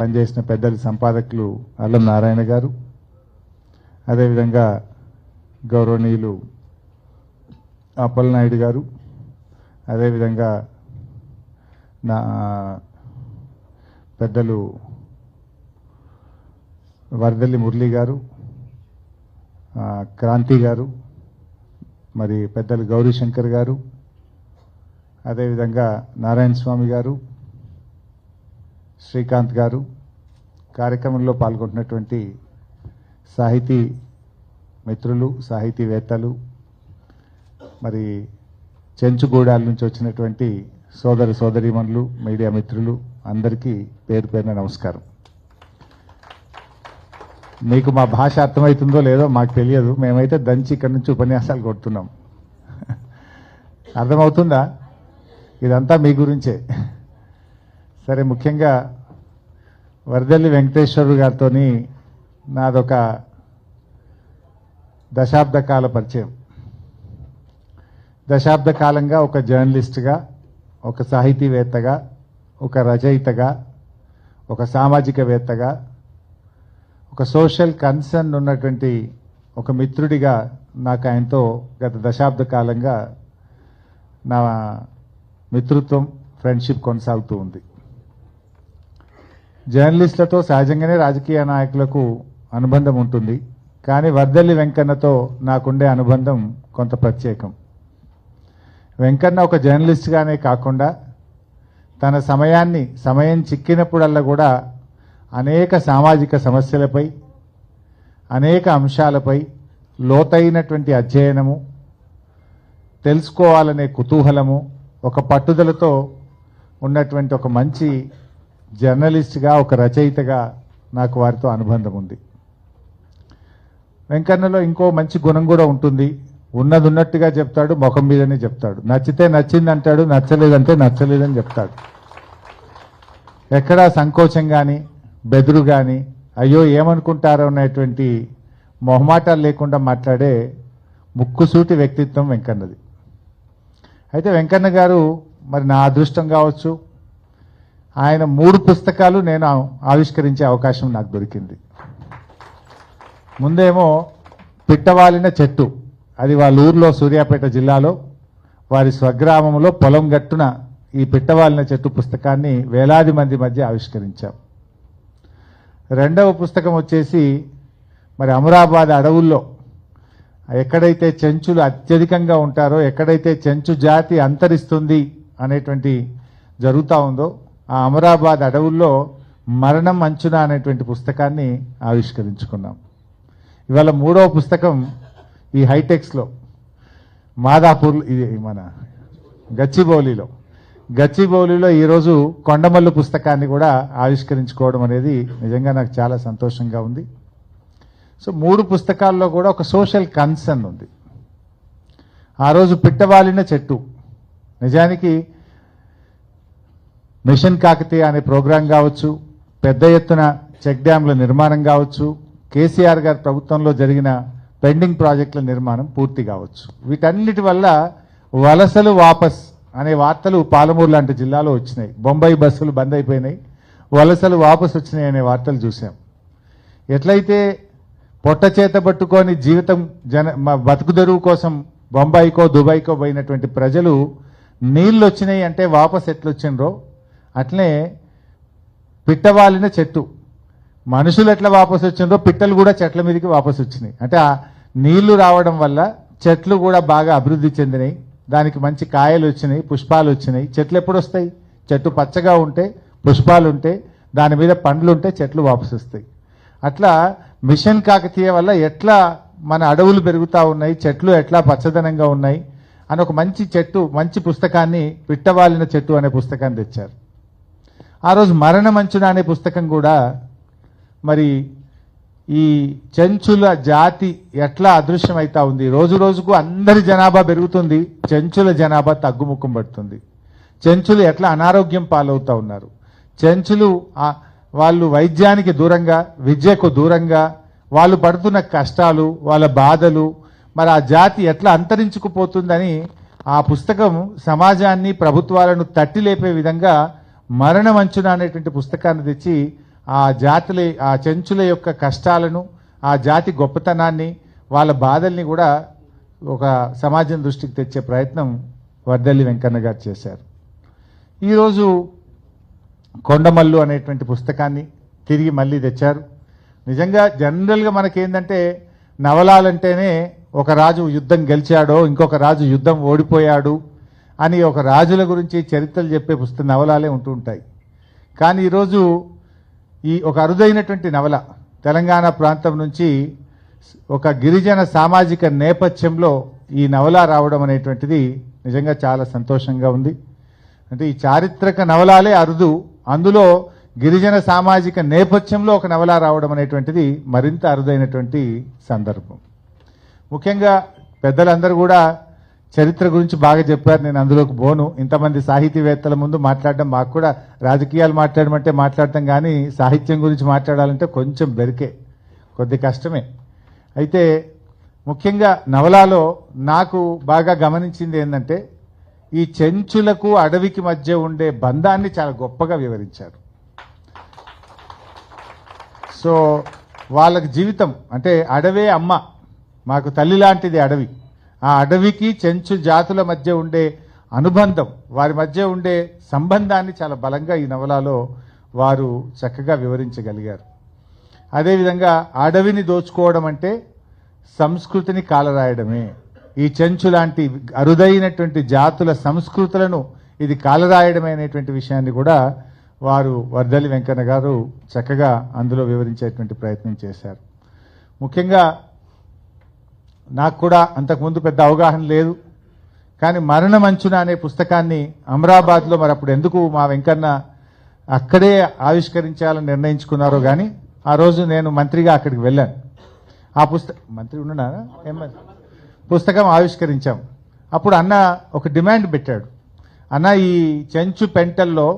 పనిచేసిన పెద్దలు సంపాదకులు అల్లం నారాయణ గారు, అదేవిధంగా గౌరవనీయులు అప్పలనాయుడు గారు, అదేవిధంగా నా పెద్దలు వరదల్లి మురళి గారు, క్రాంతి గారు, మరి పెద్దలు గౌరీశంకర్ గారు, అదేవిధంగా నారాయణ స్వామి గారు, శ్రీకాంత్ గారు, కార్యక్రమంలో పాల్గొంటున్నటువంటి సాహితీ మిత్రులు, సాహితీవేత్తలు, మరి చెంచుగూడాల నుంచి వచ్చినటువంటి సోదర సోదరీమణులు, మీడియా మిత్రులు అందరికీ పేరు పేరున నమస్కారం. మీకు మా భాష అర్థమవుతుందో లేదో మాకు తెలియదు, మేమైతే దంచి ఇక్కడి నుంచి ఉపన్యాసాలు కొడుతున్నాం. అర్థమవుతుందా? ఇదంతా మీ గురించే. సరే, ముఖ్యంగా వరదల్లి వెంకటేశ్వర గారితో నాదొక దశాబ్ద కాల పరిచయం. దశాబ్ద కాలంగా ఒక జర్నలిస్ట్గా, ఒక సాహితీవేత్తగా, ఒక రచయితగా, ఒక సామాజికవేత్తగా, ఒక సోషల్ కన్సర్న్ ఉన్నటువంటి ఒక మిత్రుడిగా నాకు ఆయనతో గత దశాబ్ద కాలంగా నా మిత్రుత్వం, ఫ్రెండ్షిప్ కొనసాగుతూ ఉంది. జర్నలిస్టులతో సహజంగానే రాజకీయ నాయకులకు అనుబంధం ఉంటుంది, కానీ వరదల్లి వెంకన్నతో నాకుండే అనుబంధం కొంత ప్రత్యేకం. వెంకన్న ఒక జర్నలిస్ట్గానే కాకుండా తన సమయం చిక్కినప్పుడల్లా కూడా అనేక సామాజిక సమస్యలపై, అనేక అంశాలపై లోతైనటువంటి అధ్యయనము, తెలుసుకోవాలనే కుతూహలము, ఒక పట్టుదలతో ఉన్నటువంటి ఒక మంచి జర్నలిస్ట్గా, ఒక రచయితగా నాకు వారితో అనుబంధం ఉంది. వెంకన్నలో ఇంకో మంచి గుణం కూడా ఉంటుంది. ఉన్నది ఉన్నట్టుగా చెప్తాడు, ముఖం మీదనే చెప్తాడు. నచ్చితే నచ్చింది అంటాడు, నచ్చలేదంటే నచ్చలేదని చెప్తాడు. ఎక్కడా సంకోచం కానీ, బెదురు కానీ, అయ్యో ఏమనుకుంటారో అనేటువంటి మొహమాటాలు లేకుండా మాట్లాడే ముక్కుసూటి వ్యక్తిత్వం వెంకన్నది. అయితే వెంకన్న గారు మరి నా అదృష్టం కావచ్చు, ఆయన 3 పుస్తకాలు నేను ఆవిష్కరించే అవకాశం నాకు దొరికింది. ముందేమో పిట్టవాలిన చెట్టు, అది వాళ్ళ ఊర్లో సూర్యాపేట జిల్లాలో వారి స్వగ్రామంలో పొలం గట్టున ఈ పిట్టవాలిన చెట్టు పుస్తకాన్ని వేలాది మంది మధ్య ఆవిష్కరించాం. రెండవ పుస్తకం వచ్చేసి మరి అమరాబాద్ అడవుల్లో ఎక్కడైతే చెంచులు అత్యధికంగా ఉంటారో, ఎక్కడైతే చెంచు జాతి అంతరిస్తుంది అనేటువంటి జరుగుతూ ఉందో ఆ అమరాబాద్ అడవుల్లో మరణం అంచున అనేటువంటి పుస్తకాన్ని ఆవిష్కరించుకున్నాం. ఇవాళ 3వ పుస్తకం ఈ హైటెక్స్లో మాదాపూర్, ఇది మన గచ్చిబౌలిలో ఈరోజు కొండమల్లు పుస్తకాన్ని కూడా ఆవిష్కరించుకోవడం అనేది నిజంగా నాకు చాలా సంతోషంగా ఉంది. సో 3 పుస్తకాల్లో కూడా ఒక సోషల్ కన్సర్న్ ఉంది. ఆ రోజు పిట్టవాలిన చెట్టు నిజానికి మిషన్ కాకతీయ అనే ప్రోగ్రాం కావచ్చు, పెద్ద ఎత్తున చెక్ డ్యాంల నిర్మాణం కావచ్చు, కేసీఆర్ గారి ప్రభుత్వంలో జరిగిన పెండింగ్ ప్రాజెక్టుల నిర్మాణం పూర్తి కావచ్చు, వీటన్నిటి వల్ల వలసలు వాపస్ అనే వార్తలు పాలమూరు లాంటి జిల్లాలో వచ్చినాయి. బొంబాయి బస్సులు బంద్ అయిపోయినాయి, వలసలు వాపస్ వచ్చినాయి అనే వార్తలు చూసాం. ఎట్లయితే పొట్ట చేత పట్టుకొని జీవితం బతుకు తెరువు కోసం బొంబాయికో దుబాయ్కో పోయినటువంటి ప్రజలు నీళ్ళు వచ్చినాయి అంటే వాపస్ ఎట్లొచ్చిండ్రో, అట్లనే పిట్టవాలిన చెట్టు మనుషులు ఎట్లా వాపసు వచ్చిండ్రో పిట్టలు కూడా చెట్ల మీదకి వాపసు వచ్చినాయి. అంటే ఆ నీళ్లు రావడం వల్ల చెట్లు కూడా బాగా అభివృద్ధి చెందినాయి, దానికి మంచి కాయలు వచ్చినాయి, పుష్పాలు వచ్చినాయి. చెట్లు ఎప్పుడు వస్తాయి? చెట్టు పచ్చగా ఉంటే, పుష్పాలు ఉంటే, దాని మీద పండ్లు ఉంటే చెట్లు వాపసు వస్తాయి. అట్లా మిషన్ కాకతీయ వల్ల ఎట్లా మన అడవులు పెరుగుతూ ఉన్నాయి, చెట్లు ఎట్లా పచ్చదనంగా ఉన్నాయి అని ఒక మంచి పుస్తకాన్ని, పిట్టవాలిన చెట్టు అనే పుస్తకాన్ని తెచ్చారు. ఆ రోజు మరణమంచున అనే పుస్తకం కూడా మరి ఈ చెంచుల జాతి ఎట్లా అదృశ్యమైతా ఉంది. రోజు రోజుకు అందరి జనాభా పెరుగుతుంది, చెంచుల జనాభా తగ్గుముఖం పడుతుంది. చెంచులు ఎట్లా అనారోగ్యం పాలవుతా ఉన్నారు. చెంచులు వాళ్ళు వైద్యానికి దూరంగా, విద్యకు దూరంగా, వాళ్ళు పడుతున్న కష్టాలు, వాళ్ళ బాధలు, మరి ఆ జాతి ఎట్లా అంతరించుకుపోతుందని ఆ పుస్తకం సమాజాన్ని, ప్రభుత్వాలను తట్టి లేపే విధంగా మరణమంచున అనేటువంటి పుస్తకాన్ని తెచ్చి ఆ చెంచుల యొక్క కష్టాలను, ఆ జాతి గొప్పతనాన్ని, వాళ్ళ బాధల్ని కూడా ఒక సమాజం దృష్టికి తెచ్చే ప్రయత్నం వర్దల్లి వెంకన్న గారు చేశారు. ఈరోజు కొండమల్లు అనేటువంటి పుస్తకాన్ని తిరిగి మళ్ళీ తెచ్చారు. నిజంగా జనరల్గా మనకేందంటే నవలాలంటేనే ఒక రాజు యుద్ధం గెలిచాడో, ఇంకొక రాజు యుద్ధం ఓడిపోయాడు అని ఒక రాజుల గురించి చరిత్రలు చెప్పే నవలాలే ఉంటూ ఉంటాయి. కానీ ఈరోజు ఈ ఒక అరుదైనటువంటి నవల తెలంగాణ ప్రాంతం నుంచి ఒక గిరిజన సామాజిక నేపథ్యంలో ఈ నవల రావడం అనేటువంటిది నిజంగా చాలా సంతోషంగా ఉంది. అంటే ఈ చారిత్రక నవలాలే అరుదు, అందులో గిరిజన సామాజిక నేపథ్యంలో ఒక నవల రావడం అనేటువంటిది మరింత అరుదైనటువంటి సందర్భం. ముఖ్యంగా పెద్దలందరూ కూడా చరిత్ర గురించి బాగా చెప్పారు. నేను అందులోకి పోను. ఇంతమంది సాహితీవేత్తల ముందు మాట్లాడడం, మాకు కూడా రాజకీయాలు మాట్లాడమంటే మాట్లాడతాం, కానీ సాహిత్యం గురించి మాట్లాడాలంటే కొంచెం బెరికే, కొద్ది కష్టమే. అయితే ముఖ్యంగా నవలాలో నాకు బాగా గమనించింది ఏంటంటే ఈ చెంచులకు అడవికి మధ్య ఉండే బంధాన్ని చాలా గొప్పగా వివరించారు. సో వాళ్ళకి జీవితం అంటే అడవే అమ్మ, మాకు తల్లి లాంటిది అడవి. ఆ అడవికి చెంచు జాతుల మధ్య ఉండే అనుబంధం, వారి మధ్య ఉండే సంబంధాన్ని చాలా బలంగా ఈ నవలలో వారు చక్కగా వివరించగలిగారు. అదేవిధంగా అడవిని దోచుకోవడం అంటే సంస్కృతిని కాలరాయడమే. ఈ చెంచు లాంటి అరుదైనటువంటి జాతుల సంస్కృతులను ఇది కాలరాయడమే అనేటువంటి విషయాన్ని కూడా వారు వర్దల్లి వెంకన్న గారు చక్కగా అందులో వివరించేటువంటి ప్రయత్నం చేశారు. ముఖ్యంగా నాకు కూడా అంతకుముందు పెద్ద అవగాహన లేదు, కానీ మరణమంచున అనే పుస్తకాన్ని అమరాబాద్లో మరి అప్పుడు ఎందుకు మా వెంకన్న అక్కడే ఆవిష్కరించాలని నిర్ణయించుకున్నారో కానీ ఆ రోజు నేను మంత్రిగా అక్కడికి వెళ్ళాను. ఆ మంత్రి ఉన్నానా పుస్తకం ఆవిష్కరించాం. అప్పుడు అన్న ఒక డిమాండ్ పెట్టాడు. అన్న, ఈ చెంచు పెంటల్లో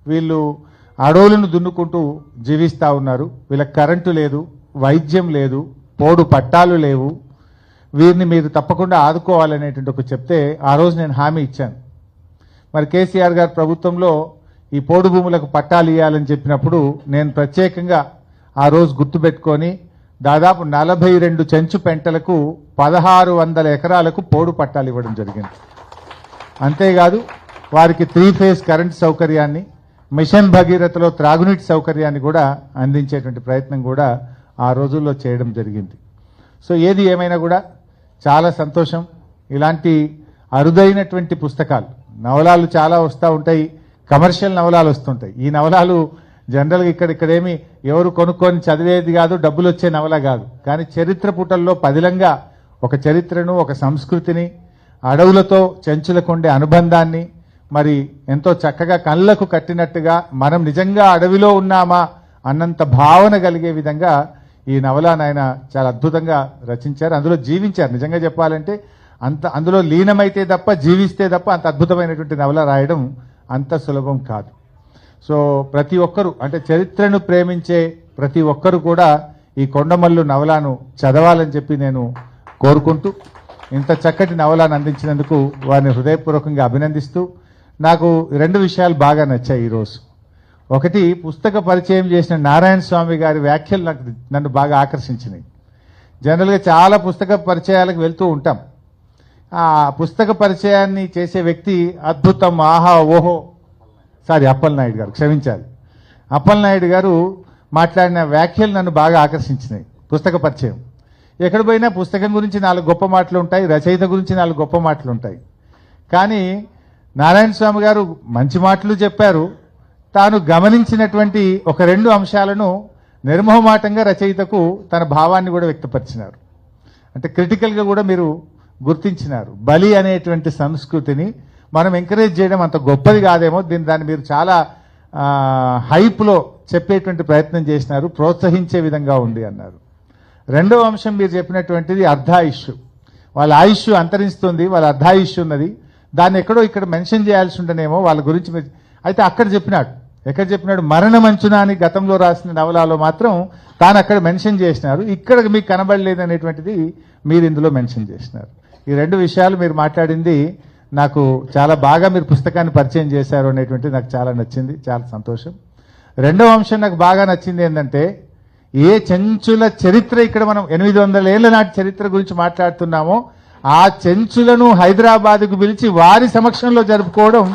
వీళ్ళు అడవులను దున్నుకుంటూ జీవిస్తూ ఉన్నారు, వీళ్ళకి కరెంటు లేదు, వైద్యం లేదు, పోడు పట్టాలు లేవు, వీరిని మీరు తప్పకుండా ఆదుకోవాలనేటువంటి ఒక చెప్తే ఆ రోజు నేను హామీ ఇచ్చాను. మరి కేసీఆర్ గారి ప్రభుత్వంలో ఈ పోడు భూములకు పట్టాలు ఇవ్వాలని చెప్పినప్పుడు నేను ప్రత్యేకంగా ఆ రోజు గుర్తుపెట్టుకొని దాదాపు 42 చెంచు పెంటలకు 1600 ఎకరాలకు పోడు పట్టాలు ఇవ్వడం జరిగింది. అంతేకాదు వారికి 3 ఫేజ్ కరెంట్ సౌకర్యాన్ని, మిషన్ భగీరథలో త్రాగునీటి సౌకర్యాన్ని కూడా అందించేటువంటి ప్రయత్నం కూడా ఆ రోజుల్లో చేయడం జరిగింది. సో ఏది ఏమైనా కూడా చాలా సంతోషం. ఇలాంటి అరుదైనటువంటి పుస్తకాలు, నవలాలు చాలా వస్తూ ఉంటాయి, కమర్షియల్ నవలాలు వస్తుంటాయి. ఈ నవలాలు జనరల్గా ఇక్కడేమి ఎవరు కొనుక్కొని చదివేది కాదు, డబ్బులు వచ్చే నవల కాదు. కానీ చరిత్ర పుటల్లో పదిలంగా ఒక చరిత్రను, ఒక సంస్కృతిని, అడవులతో చెంచులకు ఉండే అనుబంధాన్ని మరి ఎంతో చక్కగా కళ్ళకు కట్టినట్టుగా మనం నిజంగా అడవిలో ఉన్నామా అన్నంత భావన కలిగే విధంగా ఈ నవలను ఆయన చాలా అద్భుతంగా రచించారు. అందులో జీవించారు. నిజంగా చెప్పాలంటే అందులో లీనమైతే తప్ప, జీవిస్తే తప్ప అంత అద్భుతమైనటువంటి నవల రాయడం అంత సులభం కాదు. సో ప్రతి ఒక్కరూ అంటే చరిత్రను ప్రేమించే ప్రతి ఒక్కరు కూడా ఈ కొండమల్లు నవలను చదవాలని చెప్పి నేను కోరుకుంటూ, ఇంత చక్కటి నవలను అందించినందుకు వారిని హృదయపూర్వకంగా అభినందిస్తూ, నాకు 2 విషయాలు బాగా నచ్చాయి ఈరోజు. ఒకటి, పుస్తక పరిచయం చేసిన నారాయణ స్వామి గారి వ్యాఖ్యలు నన్ను బాగా ఆకర్షించినాయి. జనరల్గా చాలా పుస్తక పరిచయాలకు వెళ్తూ ఉంటాం. ఆ పుస్తక పరిచయాన్ని చేసే వ్యక్తి అద్భుతం, ఆహా ఓహో, అప్పలనాయుడు గారు, క్షమించాలి, అప్పలనాయుడు గారు మాట్లాడిన వ్యాఖ్యలు నన్ను బాగా ఆకర్షించినాయి. పుస్తక పరిచయం ఎక్కడ పోయినా పుస్తకం గురించి 4 గొప్ప మాటలు ఉంటాయి, రచయిత గురించి 4 గొప్ప మాటలు ఉంటాయి. కానీ నారాయణ స్వామి గారు మంచి మాటలు చెప్పారు. తాను గమనించినటువంటి ఒక 2 అంశాలను నిర్మోహమాటంగా రచయితకు తన భావాన్ని కూడా వ్యక్తపరిచినారు. అంటే క్రిటికల్గా కూడా మీరు గుర్తించినారు. బలి అనేటువంటి సంస్కృతిని మనం ఎంకరేజ్ చేయడం అంత గొప్పది కాదేమో, దాన్ని మీరు చాలా హైప్లో చెప్పేటువంటి ప్రయత్నం చేసినారు, ప్రోత్సహించే విధంగా ఉంది అన్నారు. 2వ అంశం మీరు చెప్పినటువంటిది అర్ధాయుష్షు. వాళ్ళ ఆయుష్ అంతరిస్తుంది, వాళ్ళ అర్ధాయుష్షు ఉన్నది. దాన్ని ఎక్కడో ఇక్కడ మెన్షన్ చేయాల్సి ఉంటేనేమో వాళ్ళ గురించి. అయితే ఎక్కడ చెప్పినాడు మరణమంచున అని గతంలో రాసిన నవలాలో మాత్రం తాను అక్కడ మెన్షన్ చేసినారు, ఇక్కడ మీకు కనబడలేదు అనేటువంటిది మీరు ఇందులో మెన్షన్ చేసినారు. ఈ 2 విషయాలు మీరు మాట్లాడింది నాకు చాలా బాగా, మీరు పుస్తకాన్ని పరిచయం చేశారు అనేటువంటిది నాకు చాలా నచ్చింది, చాలా సంతోషం. రెండవ అంశం నాకు బాగా నచ్చింది ఏంటంటే ఏ చెంచుల చరిత్ర ఇక్కడ మనం 800 ఏళ్ల నాటి చరిత్ర గురించి మాట్లాడుతున్నామో ఆ చెంచులను హైదరాబాద్కు పిలిచి వారి సమక్షంలో జరుపుకోవడం